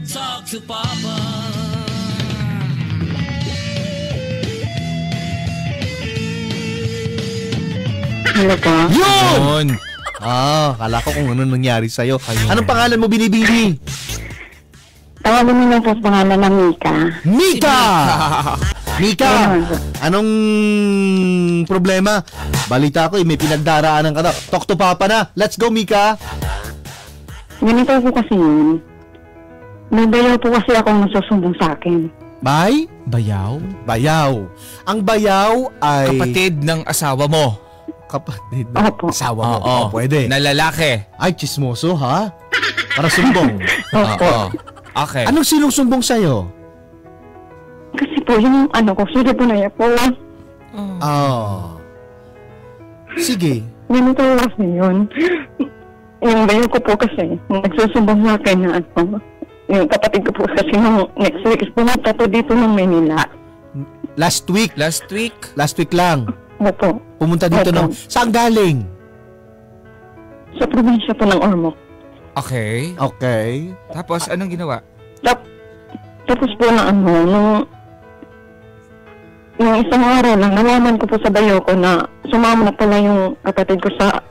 Talk to Papa. Hello po. Yun! Kala ko kung ano nangyari sa'yo. Anong pangalan mo, Binibini? Tawagin mo lang po sa pangalan ng Mika. Mika! Mika! Anong problema? Balita ko may pinagdaraanan ka na. Talk to Papa na. Let's go, Mika! Ganito po kasi yun. May bayaw po kasi akong nasusumbong sa akin. Bay? Bayaw? Bayaw. Ang bayaw ay... Kapatid ng asawa mo. Kapatid ng Opo. asawa mo. Oo. Pwede. Na lalaki. Ay, chismoso, ha? Para sumbong. Opo. Okay. Anong sinusumbong sa'yo? Kasi po, yung ano ko, sorry po na yan po. Sige. Ganito kasi yun. Yung bayaw ko po kasi, nagsusumbong sa akin na ano, yung kapatid ko po kasi nung next week, pumunta po dito ng Manila. Last week. Last week? Last week lang. Opo. Pumunta dito Opo. ng... Saan galing? Sa probinsya po ng Ormoc. Okay. Okay. Tapos, anong ginawa? Tapos po na ano, nung isang araw lang, nalaman ko po sa bayo ko na sumama na pala yung kapatid ko sa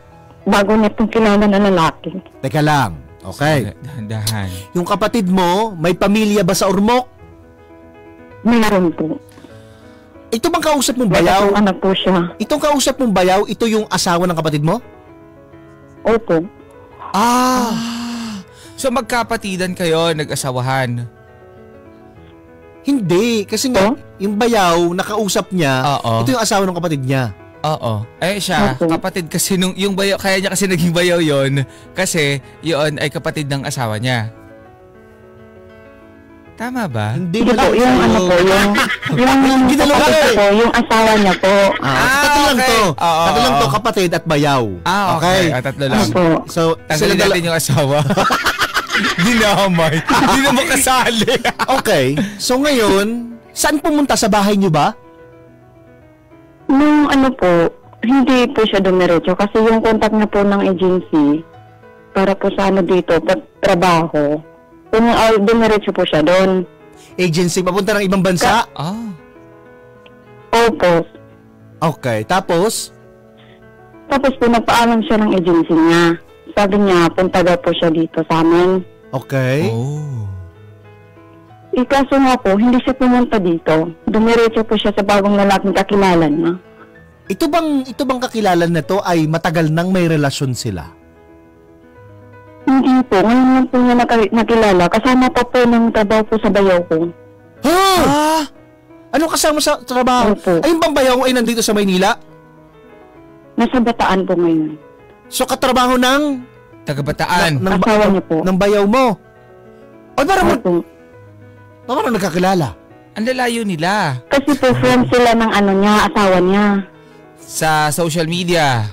bago niya pong kilala na lalaki. Teka lang. Okay. Dahan-dahan. Yung kapatid mo, may pamilya ba sa Ormoc? Mayroon po. Ito bang kausap mong May bayaw? tatlong anak po siya. Itong kausap mong bayaw, ito yung asawa ng kapatid mo? Opo. So, magkapatidan kayo, nag-asawahan? Hindi. Kasi nga, yung bayaw, nakausap niya, Oo. ito yung asawa ng kapatid niya. Oo. Siya, Opo. kapatid kasi nung yung bayaw, kaya niya kasi naging bayaw yon kasi yun ay kapatid ng asawa niya. Tama ba? Hindi Hindi po, yung ano po, yung Ginalaw kapatid ka ko po, yung asawa niya po. Tatlo lang okay. to. Oo, Tatlo lang oo. to, kapatid at bayaw. Okay. Tatlo lang. Opo. So, Tanggalin sila natin yung asawa. Dinamay. Hindi na makasali. Okay. So ngayon, saan pumunta? Sa bahay niyo ba? Nung ano po, hindi po siya dumiretso kasi yung contact niya po ng agency para po sa ano dito, trabaho. Kung dumiretso po siya doon. Agency, papunta ng ibang bansa? Opo. Okay. Tapos? Tapos po nagpaalam siya ng agency niya. Sabi niya, punta daw po siya dito sa amin. Okay. Kaso nga po, hindi siya pumunta dito. Dumiretso po siya sa bagong lalaking kakilala niya. Ito bang kakilala na to ay matagal nang may relasyon sila? Hindi po, ngayon lang po niya nakilala. Kasama pa po ng trabaho po sa bayaw ko. Anong kasama sa trabaho? Opo. Ayun bang bayaw ay nandito sa Maynila? Nasa Bataan po ngayon. So katrabaho ng Taga-Bataan. Asawa niya po. ng bayaw mo? O Opo. parang nagkakilala? Ang lalayo nila. Kasi po friends sila ng ano niya, asawa niya. Sa social media.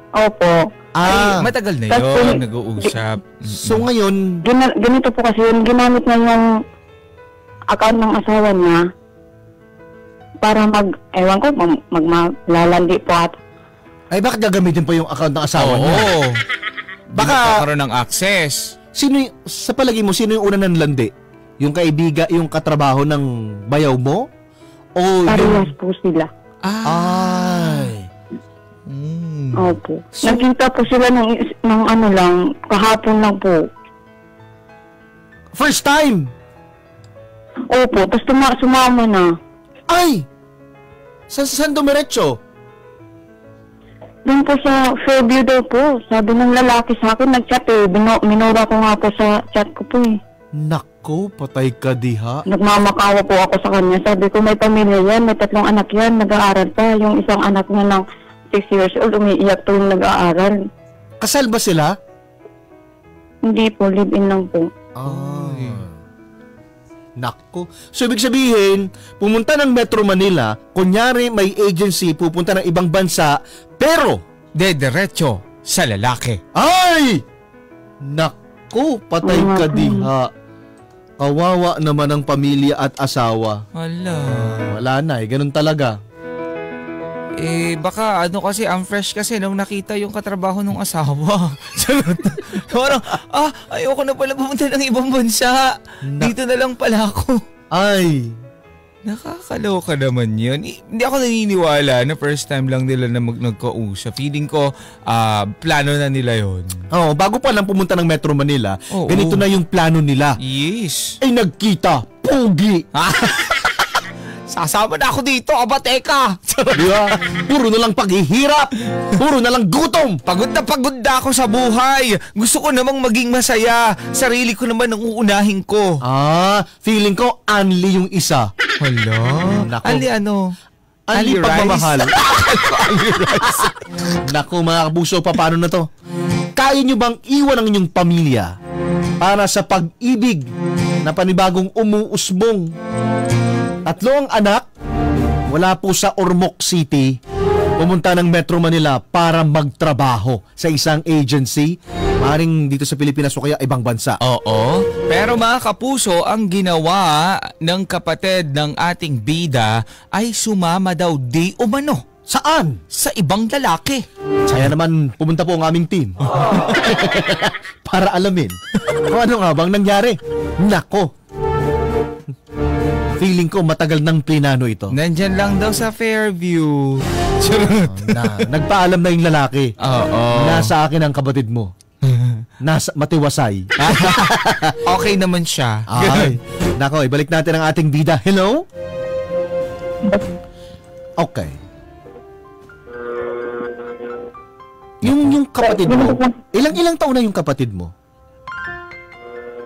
Opo. Ay, matagal na Tapos yun. po, Nag-uusap. So ngayon, Ganito po kasi yun, ginamit niya yung account ng asawa niya para ewan ko, maglalandi po at ay bakit gagamitin pa yung account ng asawa niya? Oo. Baka- Magkakaroon ng access. Sa palagi mo, sino yung una ng landi? Yung kaibiga, yung katrabaho ng bayaw mo? O parehas po sila. Ay. Opo. Nakita po sila ng ano lang, kahapon lang po. First time? Opo, tapos sumama na. Ay! Saan dumiretso? Doon po sa Fairview daw po. Sabi ng lalaki sa akin, nag-chat eh. Minura ko nga po sa chat ko po eh. Nako, patay ka diha. Nagmamakawa po ako sa kanya. Sabi ko, may pamilya yan, may 3 anak yan, nag-aaral pa. Yung isang anak niya ng 6 years old, umiiyak to yung nag-aaral. Kasal ba sila? Hindi po, live-in lang po. Nako. So, ibig sabihin, pumunta ng Metro Manila, kunyari may agency, pupunta ng ibang bansa, pero, Diretso sa lalaki. ay! Nako, patay ka diha. Kawawa naman ang pamilya at asawa. Wala. Wala na ganun talaga. Baka kasi ang fresh kasi nung nakita yung katrabaho ng asawa. Parang, ayoko na pala pumunta ng ibang bansa. Dito na lang pala ako. Ay, nakakaloka naman yun. Hindi ako naniniwala na first time lang nila na nagkausap. Feeling ko, plano na nila yon. bago pa lang pumunta ng Metro Manila, ganito na yung plano nila. Yes. Ay, nagkita. Pogi. Sasama na ako dito, teka. Di ba? Puro na lang paghihirap. Puro na lang gutom. Pagod na ako sa buhay. Gusto ko namang maging masaya. Sarili ko naman ang uunahin ko. Feeling ko Anli yung isa. Hala. Nako. Anli ano? Anli pagmamahal. Anli rice. Naku mga kabuso, paano na to? Kaya nyo bang iwan ang inyong pamilya para sa pag-ibig na panibagong umuusbong? 3 ang anak, wala po sa Ormoc City, pumunta ng Metro Manila para magtrabaho sa isang agency, maaaring dito sa Pilipinas o kaya ibang bansa. Oo. Pero mga kapuso, ang ginawa ng kapatid ng ating bida ay sumama daw di umano. Saan? Sa ibang lalaki. Kaya naman pumunta po ang aming team. Para alamin kung ano nga bang nangyari. Nako. Feeling ko matagal nang plinano ito. Nandyan lang daw sa Fairview. Nagpaalam na yung lalaki. Oo. Nasa akin ang kapatid mo. Nasa matiwasay. Okay naman siya. Ay. Nako, ibalik natin ang ating bida. Hello? Okay. Yung kapatid mo, ilang taon na yung kapatid mo?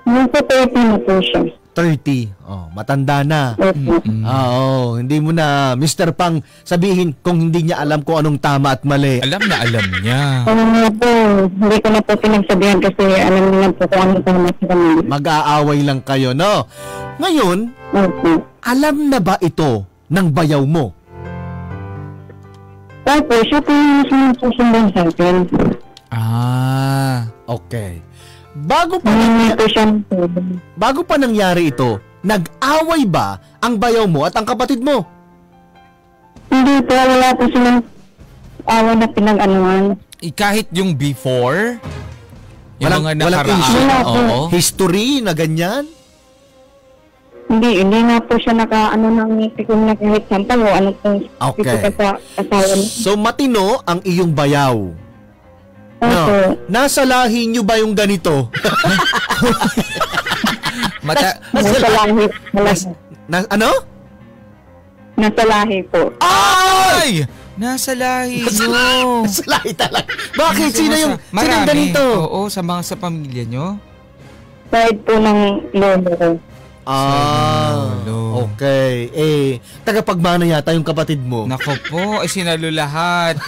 Yung po 30 na po siya. 30. Matanda na. Hindi mo na, Mr. Pang, sabihin kung hindi niya alam kung anong tama at mali. Alam na alam niya. Hindi ko na po pinagsabihan kasi alam niya po kung anong tama sa kanila. Mag-aaway lang kayo, no? Ngayon, alam na ba ito ng bayaw mo? Tapos, siya po yung susundan sa akin. Okay. Bago pa nangyari ito, nag-away ba ang bayaw mo at ang kapatid mo? Hindi po, wala po silang away na pinag-anuhan. Kahit yung before? Yung Walang mga nakaraan? issue? History na ganyan? Hindi na po siya naka-ano ng kung kahit sampal o ano pong Okay. sa asawa niya. So matino ang iyong bayaw. Opo. Nasa lahi nyo ba yung ganito? Nasa lahi. Ano? Nasa lahi po. Ay! Nasa lahi nyo. Nasa lahi talaga. Bakit? Sino yung Marami. ganito? Oo, sa pamilya nyo. Side po ng lolo ko. Okay. Tagapagmana yata yung kapatid mo. Nako po, sinalo lahat.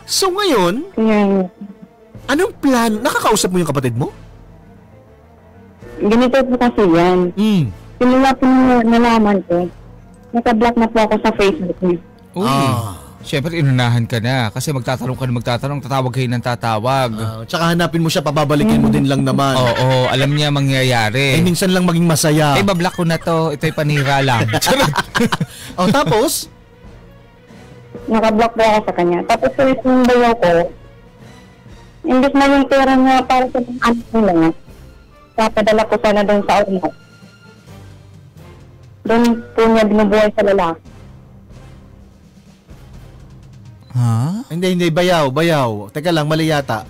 So ngayon, Yan. anong plan? Nakakausap mo yung kapatid mo? Ganito po kasi yan. Pinula po nalaman ko. Naka-block na po ako sa Facebook niya. Uy, syempre inunahan ka na kasi magtatanong tatawag kayo ng tatawag. Tsaka hanapin mo siya, pababalikin mo din lang naman. Oo, alam niya mangyayari. Minsan lang maging masaya. Bablock ko na to, ito'y panira lang. Tapos? Naka-block po ako sa kanya. Tapos sa yung bayaw ko, imbis na yung pera niya para sa mga anak nila, papadala ko sana doon sa Ormoc. Doon po niya binubuhay sa lalaki. Hindi, bayaw. Teka lang, mali yata.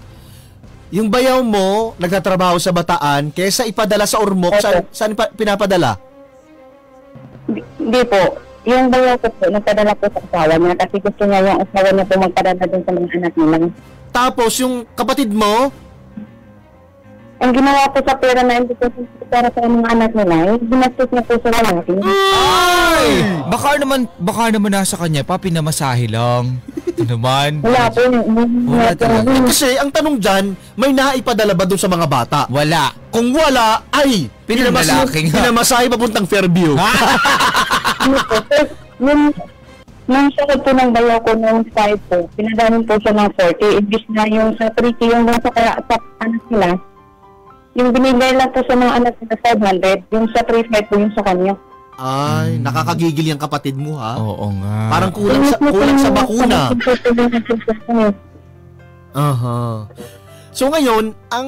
Yung bayaw mo, nagtatrabaho sa Bataan, kesa ipadala sa Ormoc, saan pinapadala? Hindi po. Yung bayaw ko po, nagpadala po sa asawa niya kasi gusto niya yung asawa niya po magpadala doon sa mga anak nila. Tapos, yung kapatid mo? Ang ginawa ko sa pera na hindi ko para sa mga anak nila, ginastos niya po sa lalaki. Ay! Baka naman nasa kanya pa, pinamasahe lang. Ito naman. Wala po. Wala talaga. Kasi ang tanong dyan, may naipadala ba doon sa mga bata? Wala. Kung wala, ay, pinamasahe papuntang Fairview. Nung sakot po ng bayaw ko noong 5 po, pinadanin po siya ng 40. Ibig na yung sa 3K yung nasa sa anak nila, yung binigay lang po sa mga anak nila 500, yung sa 3.5 po yung sa kanya. Ay, nakakagigil yung kapatid mo ha. Oo nga. Parang kulang sa bakuna. Aha. So ngayon, ang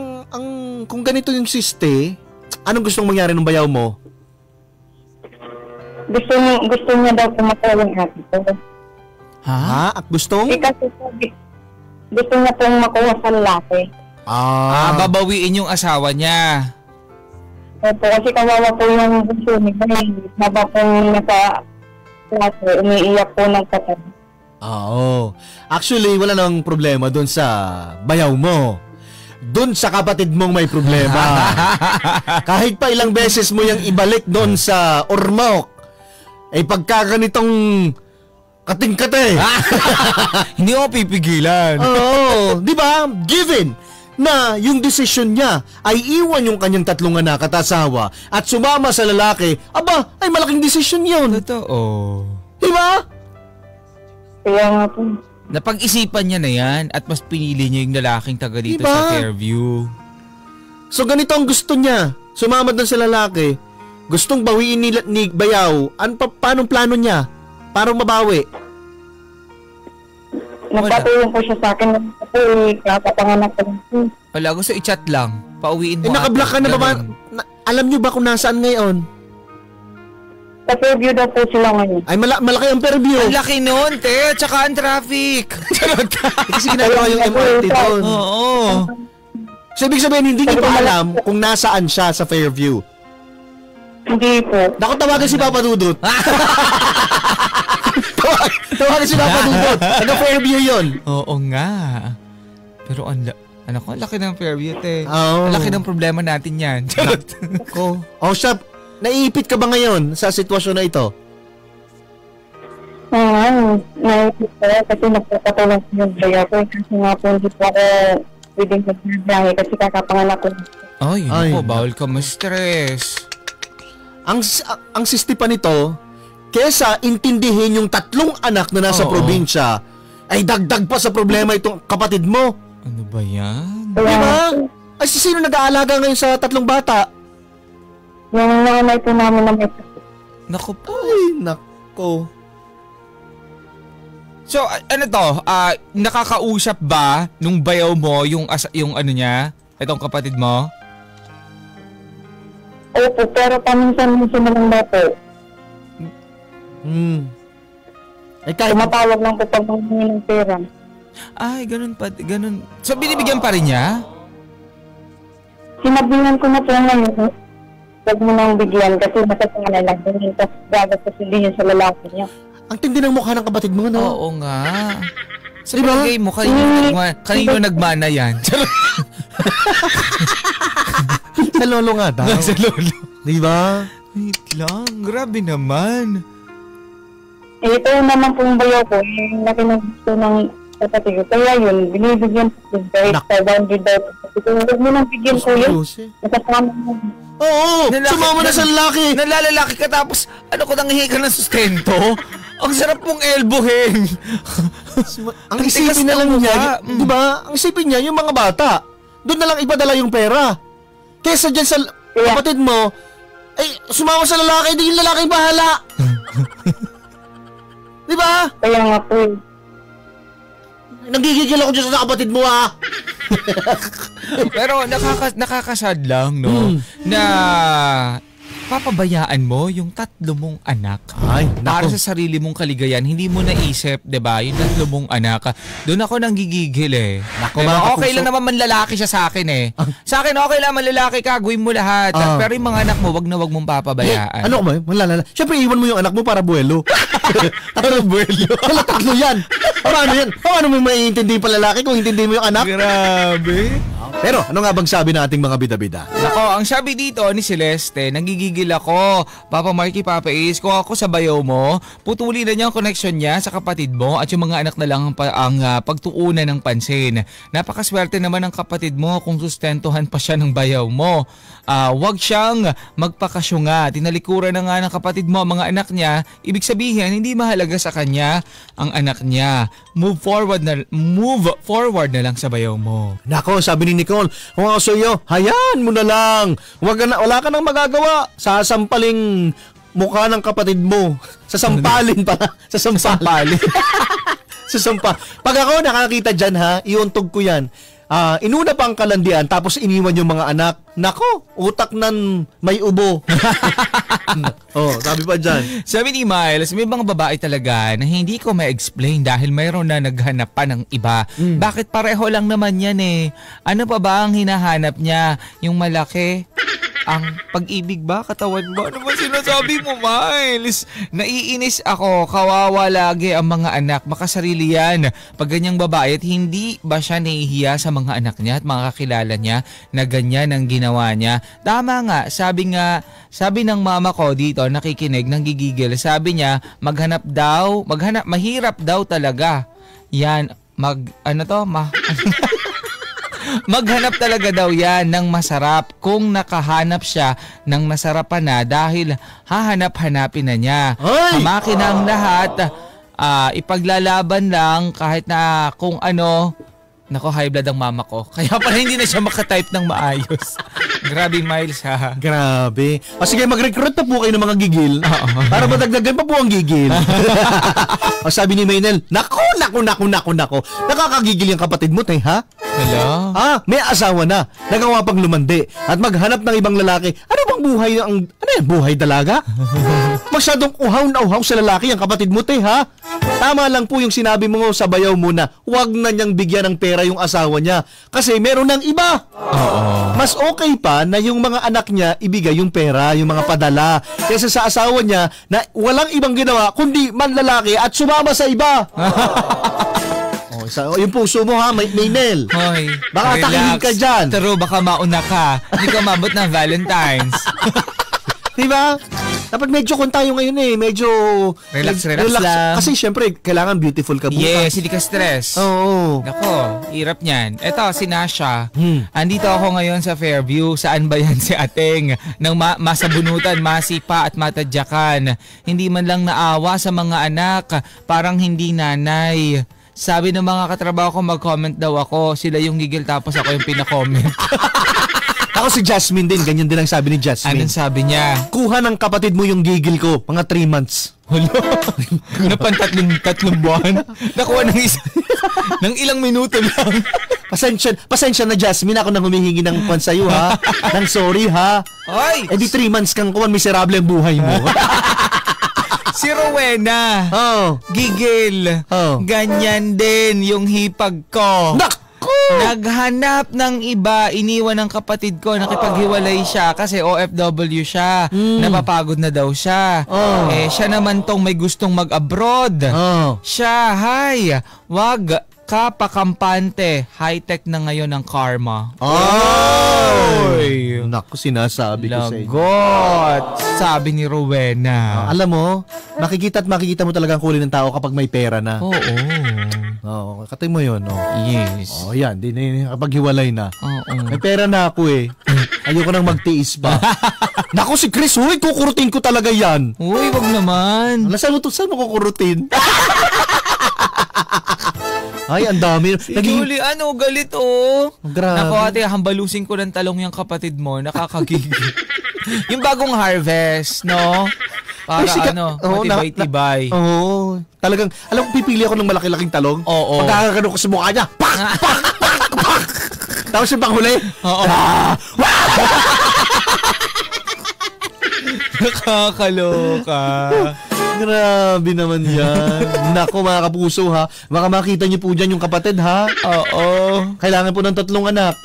kung ganito yung siste, anong gustong mangyari ng bayaw mo? Gusto niya daw pumatay yung ate ko. Ha? At gustong? Kasi gusto niya pong makuha sa lalaki. Babawiin yung asawa niya. Opo, kasi kawawa po yung gusto niya. Habang po nasa klase, umiiyak po ng kapatid. Oo. Actually, wala nang problema doon sa bayaw mo. Doon sa kapatid mong may problema. Kahit pa ilang beses mo yung ibalik doon sa ormok, ay pagkaganitong kating-kate. Hindi ako pipigilan. Oo. Di ba? Given na yung desisyon niya ay iwan yung kanyang 3 anak at asawa at sumama sa lalaki, aba, ay malaking desisyon yun. Totoo. Di ba? Kaya nga po. Napag-isipan niya na yan at mas pinili niya yung lalaking taga dito Diba? sa Fairview. So ganito ang gusto niya. Sumama doon sa lalaki. Gustong bawiin ni Bayaw. Paanong plano niya? Para mabawi? Nagpatulong po siya sa akin. Kasi kapapanganak ko lang po. Wala, gusto i-chat lang. Pauwiin mo. Naka-block ka na ba? Alam niyo ba kung nasaan ngayon? Sa Fairview daw po sila ngayon. Ay malaki ang Fairview. Ang laki nun, te. Tsaka ang traffic. Kasi ginagawa yung MRT doon. Oo. So ibig sabihin, hindi niyo pa alam kung nasaan siya sa Fairview. Hindi po. Naku, tawagan si Papa Dudut. Tawagan si Papa Dudut. Ano Fairview yun? Oo nga. Pero ang laki ng Fairview, te. Oo. Ang laki ng problema natin yan. Nako. Oh, siya, naiipit ka ba ngayon sa sitwasyon na ito? Naipit ko kasi nagpapatulong ko yung bayaw ko. Kasi nga po hindi po ako pwedeng magbibiyahe kasi kakapanganak ko. Ay, Ay, naku, bawal ka ma-stress. Ang sisti pa nito, kesa intindihin yung 3 anak na nasa Oo. probinsya, ay dagdag pa sa problema itong kapatid mo. Ano ba yan? Di ba? Ay, sino nag-aalaga ngayon sa 3 bata? Yung nanay po namin na may Naku po. Ay, nako. So, ano to? Nakakausap ba nung bayaw mo yung ano niya? Itong kapatid mo? Opo, pero paminsan-minsan na lang daw po. Ay, kahit Tumatawag lang po pag manghingi ng pera. Ay, ganun pa. Ganun. So, binibigyan pa rin niya? Sinabihan ko na po ngayon, huwag mo nang bigyan kasi nasa pangalan lang. Tapos dagat kasi hindi niya sa lalaki niya. ang tindi ng mukha ng kapatid mo, no? Oo nga. Sa Diba? palagay mo, kanino nagmana yan? Sa lolo nga daw. Sa lolo. Di ba? Wait lang, grabe naman. Ito naman po yung bayaw ko, yung laki ng gusto ng kapatid ko. Kaya yun, binibigyan po din kahit Nak- 500 daw. Huwag mo nang bigyan ko yun. Nasasama mo. Oo, Lalaki- sumama na sa lalaki. Nalalalaki ka tapos ano ko nanghihi ka ng sustento? Ang sarap mong elbowin. Ang Ang tigas isipin na ng lang niya, mukha. di ba? Ang isipin niya, yung mga bata, doon na lang ipadala yung pera. Kesa dyan sa kapatid mo, ay, sumama sa lalaki, di yung lalaki bahala. Di ba? Kaya nga po eh. Nanggigigil ako dyan sa kapatid mo, ha? Pero nakakasad lang, no? Na papabayaan mo yung 3 mong anak. Ay, Para nako. sa sarili mong kaligayan, hindi mo naisip, 'di ba? Yung 3 mong anak. Doon ako nang gigigil eh. Nako, Diba? mga Okay kapuso. lang naman manlalaki siya sa akin eh. Sa akin okay lang manlalaki ka, gawin mo lahat. Ah. Pero yung mga anak mo, wag na wag mong papabayaan. Ano ko ba? Malalala. Siyempre, iwan mo yung anak mo para buwelo. Tatlo buwelo. Wala, 3 yan. Paano yan? Paano mo maiintindi pa lalaki kung hindi mo yung anak? Grabe. Pero, ano nga bang sabi nating mga bida-bida? Nako, ang sabi dito ni Celeste, nagigigil ako. Papa Marky, Papa Ace, kung ako sa bayaw mo, putuli na niya ang connection niya sa kapatid mo at yung mga anak na lang ang pagtuunan ng pansin. Napakaswerte naman ng kapatid mo kung sustentuhan pa siya ng bayaw mo. Wag siyang magpakasyunga. Tinalikuran na nga ng kapatid mo ang mga anak niya. Ibig sabihin, hindi mahalaga sa kanya ang anak niya. Move forward na lang sa bayaw mo. Nako, sabi ni Nicole, kung ako sa iyo, hayaan mo na lang. Wala ka nang magagawa. Sasampaling mukha ng kapatid mo. Sasampalin pala. Sasampalin. Sasampa. Pag ako nakakita dyan ha, iuntog ko yan. Inuna pa ang kalandian tapos iniwan yung mga anak. Nako, utak nan may ubo. Sabi pa dyan. Sabi ni Miles, may mga babae talaga na hindi ko ma-explain dahil mayroon na naghanap pa ng iba. Bakit pareho lang naman yan eh? Ano pa ba ang hinahanap niya? Yung malaki? Ang pag-ibig ba? Katawan ba? Ano ba sinasabi mo, Miles? Naiinis ako. Kawawa lagi ang mga anak. Makasarili yan. Pag ganyang babae at hindi ba siya nahihiya sa mga anak niya at mga kakilala niya na ganyan ang ginawa niya? Tama nga. Sabi ng mama ko dito, nakikinig, nanggigigil. Sabi niya, mahirap daw talaga. Yan, maghanap talaga daw yan ng masarap kung nakahanap siya ng nasarapan na dahil hahanap-hanapin na niya. Hamakin na ang lahat, ipaglalaban lang kahit na kung ano. Nako, high blood ang mama ko. Kaya pala hindi na siya makatype ng maayos. Grabe, Miles, ha? Grabe. Sige, mag-recruit na po kayo ng mga gigil. Para madagdagan pa po ang gigil. Sabi ni Maynel, nako. Nakakagigil yung kapatid mo, tay, ha? Hello? May asawa na. Nagawa pang lumandi. At maghanap ng ibang lalaki. Ano bang buhay buhay dalaga? Masyadong uhaw na uhaw sa lalaki ang kapatid mo, tay, ha? Tama lang po yung sinabi mo sa bayaw mo na huwag na niyang bigyan ng pera yung asawa niya. Kasi meron ng iba. Mas okay pa na yung mga anak niya ibigay yung pera, yung mga padala. Kaysa sa asawa niya na walang ibang ginawa kundi manlalaki at sumama sa iba. Yung puso mo ha, Maynel. Hoy, baka atakihin ka dyan. Pero baka mauna ka. Hindi ka mabot ng Valentine's. Diba? Dapat medyo kung tayo ngayon medyo relax lang. Kasi syempre, kailangan beautiful ka bukas. Yes, hindi ka stress. Oo. Nako, hirap niyan. Eto, si Nasha. Andito ako ngayon sa Fairview. Saan ba yan si Ateng? Nang masabunutan, masipa at matadyakan. Hindi man lang naawa sa mga anak. Parang hindi nanay. Sabi ng mga katrabaho ko, mag-comment daw ako. Sila yung gigil tapos ako yung pina-comment. Ako si Jasmine din, ganyan din ang sabi ni Jasmine. Anong sabi niya? Kuha ng kapatid mo yung gigil ko, mga 3 months. Hulo? tatlong buwan? Nakuha ng ilang minuto lang. Pasensya na, Jasmine, ako nang humihingi ng kwan sa'yo, ha? Nang sorry, ha? Oy! Di 3 months kang kuwan, miserable ang buhay mo. Si Rowena. Gigil. Ganyan din yung hipag ko. Naghanap ng iba, iniwan ng kapatid ko, nakipaghiwalay siya kasi OFW siya. Napapagod na daw siya. Siya naman tong may gustong mag-abroad. Siya, wag ka pakampante. High-tech na ngayon ang karma. Oy! Naku, sinasabi ko sa inyo. Lagot! Sabi ni Rowena. Alam mo, makikita mo talaga ang kulay ng tao kapag may pera na. Oo. Katay mo yun, Yes. Yan, di na kapag hiwalay na. May pera na ako Ayoko nang magtiis pa. Naku, si Chris, kukurutin ko talaga yan. Uy, wag naman. Saan mo kukurutin? Ay, ang dami. Julian, galit Grabe. Naku, ate, hambalusin ko ng talong yung kapatid mo. Nakakagigil. Yung bagong harvest, no? Para matibay-tibay. Talagang, alam mo, pipili ako ng malaki-laking talong. Pagkakagano ko sa mukha niya. Pak! Tapos yung panghuli. Nakakaloka. Grabe naman yan. Nako, mga kapuso, ha. Baka makita niyo po dyan yung kapatid, ha. Kailangan po ng 3 anak.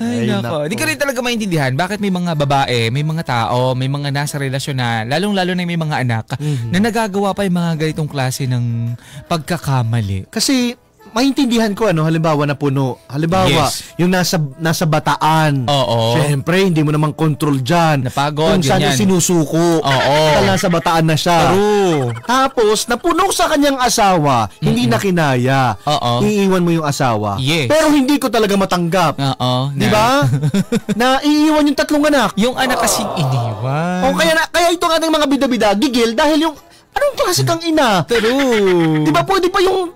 Ay, nako. Di ka rin talaga maintindihan bakit may mga babae, may mga tao, may mga nasa relasyon na, lalong-lalo na may mga anak, na nagagawa pa yung mga ganitong klase ng pagkakamali. Kasi, maintindihan ko halimbawa na puno. Halimbawa, yung nasa bataan. Siyempre, hindi mo naman control dyan. Napagod, kung saan sinusuko. Nasa bataan na siya. True. Tapos, napuno sa kanyang asawa, hindi na kinaya. Iiwan mo yung asawa. Yes. Pero hindi ko talaga matanggap. Di ba? Na iiwan yung 3 anak. Yung anak kasing iniwan. Kaya ito nga ng mga bida-bida, gigil dahil yung Anong klase kang ina? True. Di ba pwede pa yung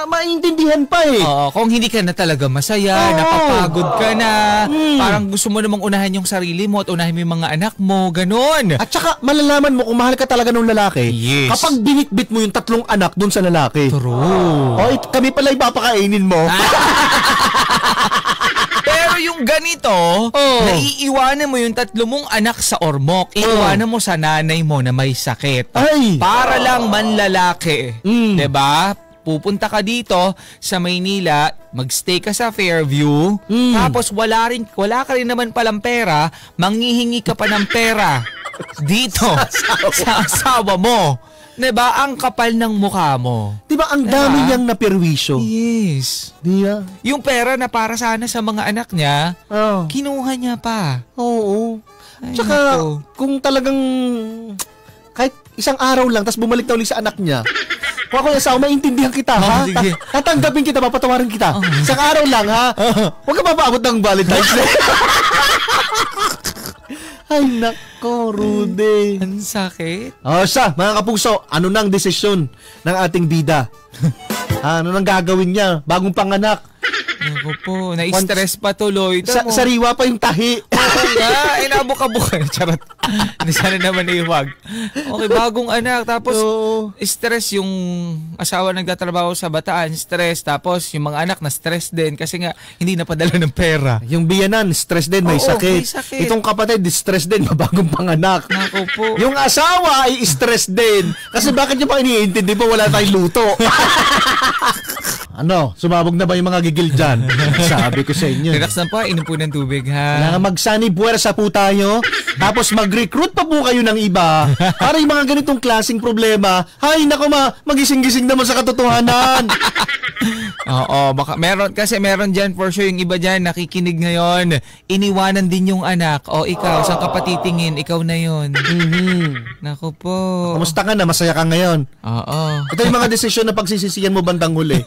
maintindihan pa eh. Oo, kung hindi ka na talaga masaya, Oo. napapagod ka na, parang gusto mo namang unahin yung sarili mo at unahin mo yung mga anak mo, ganun. At saka malalaman mo kung mahal ka talaga ng lalaki Yes. kapag binitbit mo yung 3 anak dun sa lalaki. True. Kami pala yung papakainin mo. Pero yung ganito, naiiwanan mo yung 3 mong anak sa ormok. Iiwanan mo sa nanay mo na may sakit. Ay! Para lang manlalaki. Mm. 'Di ba? Pupunta ka dito sa Maynila, magstay ka sa Fairview, tapos wala ka rin naman palang pera, manghihingi ka pa ng pera dito sa asawa mo. 'Di ba? Ang kapal ng mukha mo. Di ba ang dami niyang naperwisyo? Yes. Di ba? Yung pera na para sana sa mga anak niya, kinuha niya pa. Oo. Ay, Tsaka nako. kung talagang kahit isang araw lang tapos bumalik na ulit sa anak niya, kung ako yung asawa, maintindihan kita, ha? Sige. Tatanggapin kita, papatawarin kita. Isang araw lang, ha? Huwag ka papaabot ng Valentine's Day. Ay, nako, Rudy. Ang sakit. Siya, mga kapuso, ano nang desisyon ng ating bida? Ano nang gagawin niya? Bagong panganak. Naku po, na-stress pa tuloy. Sariwa pa yung tahi. Oo nga, inabok-abok. Charot. Hindi sana naman iwag. Okay, bagong anak. Tapos, stress yung asawa nagtatrabaho sa Bataan. Stress. Tapos, yung mga anak na stress din. Kasi nga, hindi napadala ng pera. Yung biyanan, stress din, may sakit. May sakit. Itong kapatid, stress din, mabagong panganak. Naku po. Yung asawa ay stress din. Kasi bakit niya pa iniintindi pa wala tayong luto? Ano, sumabog na ba yung mga gigil dyan? Sabi ko sa inyo. Relax lang po, inom po ng tubig ha. Kailangan mag-sunny buwersa po tayo. Tapos mag-recruit pa po kayo ng iba. Para yung mga ganitong klaseng problema, ay nako magising-gising naman sa katotohanan. Oo, baka meron dyan for sure yung iba dyan nakikinig ngayon. Iniwanan din yung anak. O ikaw, saan ka patitingin? Ikaw na yun. Naku po. Kamusta ka na? Masaya ka ngayon? Oo. Ito yung mga desisyon na pagsisisiyan mo bandang huli.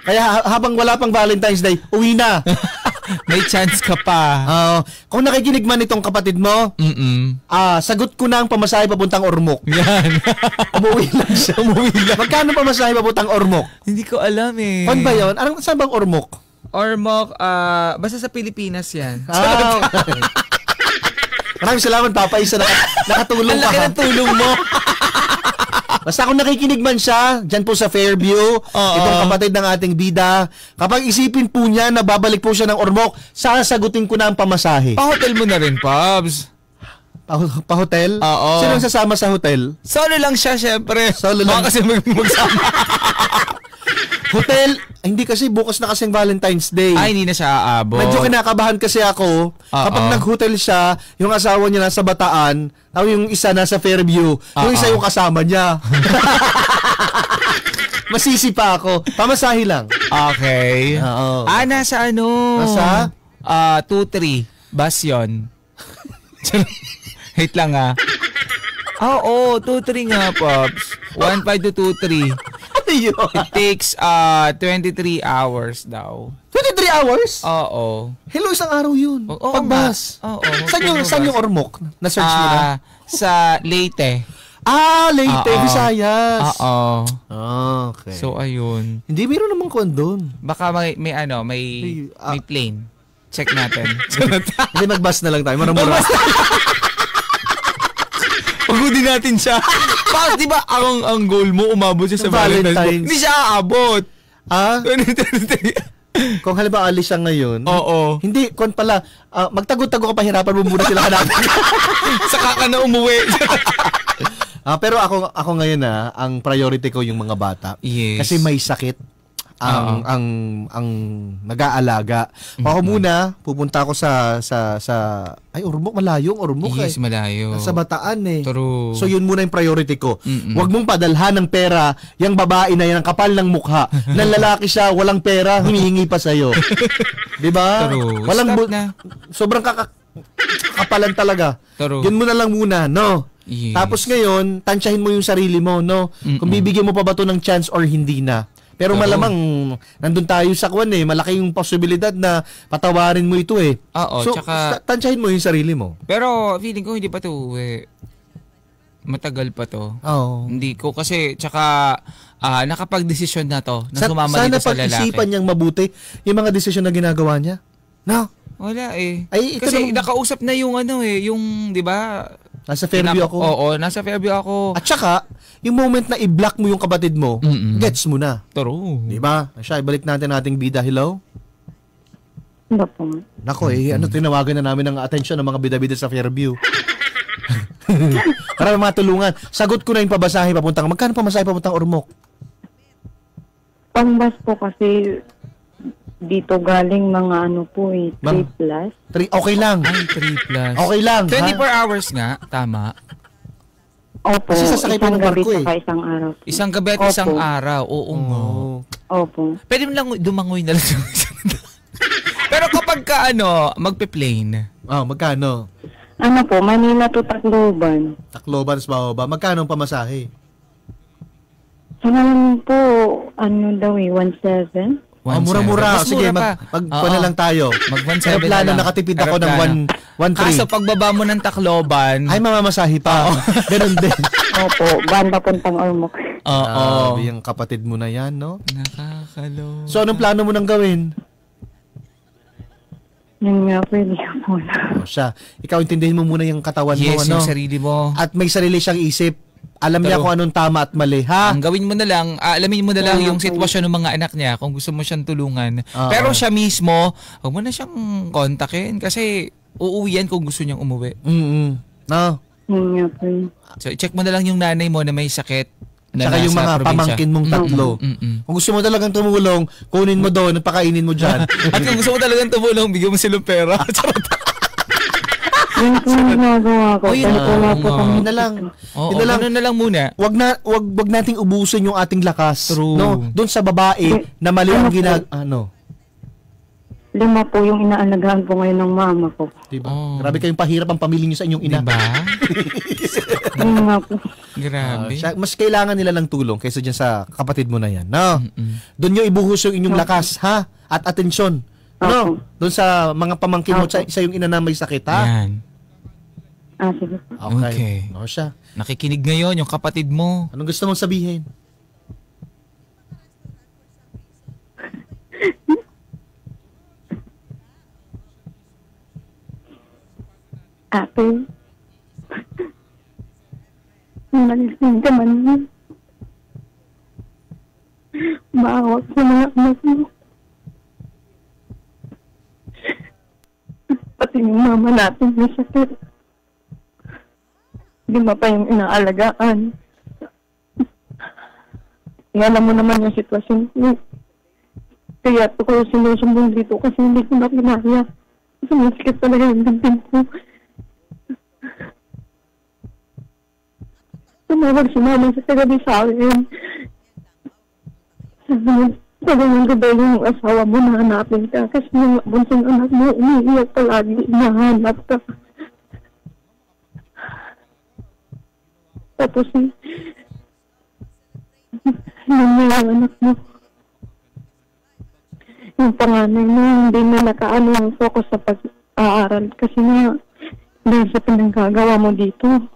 Kaya habang wala pang Valentine's Day, uwi na. May chance ka pa. Kung nakikinig man itong kapatid mo, sagot ko na ang pamasahe papuntang Ormoc. Yan. Umuwi lang siya. Magkano pamasahe papuntang Ormoc? Hindi ko alam eh. Ano ba yun? Saan bang Ormoc? Ormoc, basta sa Pilipinas yan. Okay. Maraming salamat, Papa Isa, nakatulong Ang ka. laki ng tulong mo. Basta kung nakikinig man siya, dyan po sa Fairview, itong kapatid ng ating bida, kapag isipin po niya na babalik po siya ng Ormoc, sasagutin ko na ang pamasahe. Pa-hotel mo na rin, Pops. Pa-hotel? Oo. Sino sasama sa hotel? Solo lang siya, syempre. Solo lang. Baka kasi magsama. Hotel, hindi kasi bukas na kasi ang Valentine's Day. Ay, hindi na siya aabot. Medyo kinakabahan kasi ako. Kapag nag-hotel siya, yung asawa niya nasa Bataan, yung isa nasa Fairview, yung isa yung kasama niya. Masisi pa ako. Pamasahe lang. Okay. Oo. Nasa ano? Nasa? 2-3. Bus yun. Wait lang Oo, 2-3 nga, Pops. 1-5 to 2-3. Ano yun? It takes 23 hours daw. 23 hours? Oo. Hello, isang araw yun. Oo Pagbas. nga. Oo. Saan yung Ormoc? Na-search mo na? Sa Leyte. Leyte, Visayas. Oo. Okay. So, ayun. Hindi, meron namang kuwan doon. Baka may plane. Check natin. Hindi, mag-bus na lang tayo. Maramura. Pagudin natin siya. Bakit di ba ang goal mo umabot siya sa Valentine's? Hindi siya aabot. Kung halimbawa alis siya ngayon. Oo. Hindi, kung pala, magtago-tago ka, pahirapan mo muna sila hanapin. Saka ka na umuwi. Pero ako ngayon ang priority ko yung mga bata. Yes. Kasi may sakit ang nag-aalaga. Ako muna, pupunta ako sa Ormoc, malayo ang Ormoc. Yes, malayo. Sa Bataan eh. True. So yun muna yung priority ko. Huwag mong padalhan ng pera yung babae na yan, ang kapal ng mukha. Nang lalaki siya, walang pera, humihingi pa sa'yo. Diba? True. Walang Stop na. sobrang kapalan talaga. True. Yun muna lang muna, no? Yes. Tapos ngayon, tansyahin mo yung sarili mo, no? Kung bibigyan mo pa ba to ng chance or hindi na. Pero malamang, nandun tayo sa kwan eh. Malaki yung posibilidad na patawarin mo ito eh. Oo, so, tsaka... tansyahin mo yung sarili mo. Pero feeling ko hindi pa ito uwi. Matagal pa to. Oo. Hindi ko kasi, tsaka nakapag-desisyon na to na sumama Sana dito sa lalaki. pag-isipan niyang mabuti yung mga desisyon na ginagawa niya. No? Wala eh. Ay, ito kasi naman- nakausap na yung yung, di ba? Nasa Fairview ako. Oo, nasa Fairview ako. At saka, yung moment na i-block mo yung kapatid mo, gets mo na. True. Di ba? Siya, ibalik natin ating bida. Hello? Hindi po. Nako tinawagan na namin ng atensyon ng mga bida-bida sa Fairview. Para matulungan. Sagot ko na yung pabasahe papuntang. Magkano pamasahe papuntang Ormoc? Pangbas po kasi dito galing mga ano po 3 plus. Okay lang. Ay, 3 plus. Okay lang. 24 hours nga, tama. Opo, Kasi sasakay pa isang ng gabi barko saka isang araw. Isang gabi at Opo. isang araw. Oo nga. Opo. Pwede mo lang dumangoy na lang. Pero kapag ka magpe-plane. Magkano? Ano po, Manila to Tacloban. Tacloban sa Baobab. Magkano ang pamasahe? Sa ngayon po, 17? Mura-mura. Mas Sige, mura pa. na lang tayo. Mag-17 Aeroplano, na lang. nakatipid ako ng Aeroplano. 1.3. Kaso pagbaba mo ng Tacloban, Ay, mamamasahe pa. Ganun din. Opo, van papuntang Ormoc. oo. Yung kapatid mo na yan, no? Nakakalo. So, anong plano mo nang gawin? Yun nga po, hindi ko po na. Siya. Ikaw, intindihin mo muna yung katawan mo, Yes, ano? yung sarili mo. At may sarili siyang isip. Alam niya True. kung anong tama at mali, ha? Ang gawin mo na lang, alamin mo na lang yung sitwasyon ng mga anak niya kung gusto mo siyang tulungan. Oo. Pero siya mismo, huwag mo na siyang kontakin kasi uuwi yan kung gusto niyang umuwi. No? Yun nga po. So, check mo na lang yung nanay mo na may sakit. Na Saka yung nasa mga probinsya. pamangkin mong tatlo. Kung gusto mo talagang tumulong, kunin mo doon at pakainin mo dyan. At kung gusto mo talagang tumulong, bigyan mo silang pera. Charot. Yun po yung ginagawa ko. Oh, yun Kaya na. po nga po Oo. kami. Yun na lang. Oo, Yun na lang. ganun na lang muna. Wag nating ubusin yung ating lakas. True. No? Doon sa babae na mali ang Ano po? 5 po yung inaalagaan po ngayon ng mama ko. Diba? Oh. Grabe kayong pahirap ang pamilya niyo sa inyong ina. Diba? Yun nga po. Grabe. Mas kailangan nila ng tulong kaysa dyan sa kapatid mo na yan. No? Doon nyo ibuhos yung inyong lakas, ha? At atensyon. No? Doon sa mga pamangkin mo, sa yung ina na may sakit, ha? Yan. Sige po. Okay. No, siya. Nakikinig ngayon yung kapatid mo. Anong gusto mong sabihin? Ate, nalising ka man mo. Maawag sa mga anak mo. Pati yung mama natin may sakit. Lima pa yung inaalagaan. Alam mo naman yung sitwasyon ko. Kaya ito ko sinusumbong dito kasi hindi ko na kinaya. Sumasikit talaga yung dibdib ko. Tumawag si mama sa tagabi sa akin. Sabi ng gabi yung asawa mo na hanapin ka kasi yung bunsong anak mo umiiyak palagi, nahanap ka. Tapos yung anak mo, yung panganay mo, hindi na nakaano ang focus sa pag-aaral kasi nga dahil sa pinanggagawa mo dito.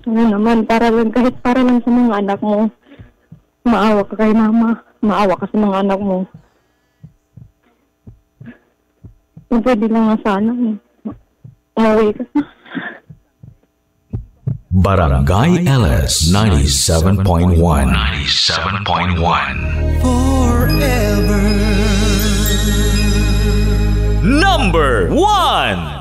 Ano naman, kahit para lang sa mga anak mo, maawa ka kay mama, maawa ka sa mga anak mo. Kung pwede lang nga sana, umuwi ka. Barangay LS 97.1 Forever Number 1